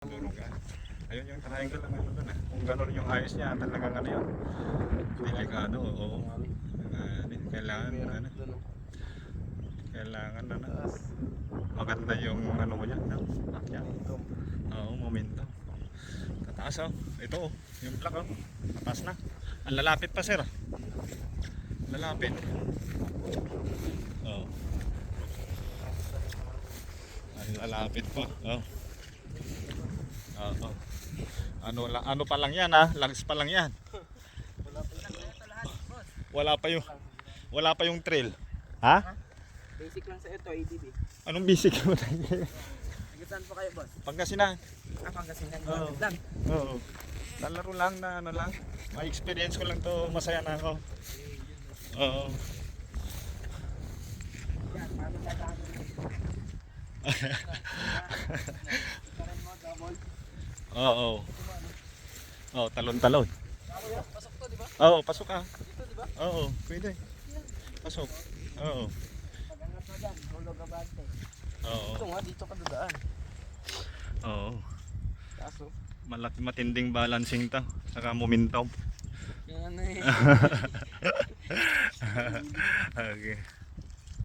Durugan. Ayun yung triangle lang ano doon ah. Kung gano'n yung ayos niya, talagang ano yun. Delikado, oo. Kailangan ano. Kailangan ano. Maganda yung ano mo yan, no? Akya. Oo, momentum. Tataas oh. Ito oh, yung plug oh. Tataas na. Ang lalapit pa sir. Lalapit. Oh. Ang lalapit pa. Oh. Oo. Ano pa lang yan ha? Lags pa lang yan. Wala pa yung trail. Ha? Basic lang sa ito, ADB. Anong basic mo? Nagkasaan po kayo, boss? Pangasinan. Pangasinan. Oo. Lang. Oo. Lalaro lang na ano lang. May experience ko lang to, masaya na ako. Oo. Yan, paano dadaan? Oo. Oo, talon-talon. Pasok to, di ba? Oo, pasok ka. Dito, di ba? Oo, pwede. Pasok. Oo. Pag-angat mo dyan, hulog abante. Oo. Ito nga, dito ka dadaan. Oo. Kaso, Matinding balancing to, saka momentum. yan eh. Okay.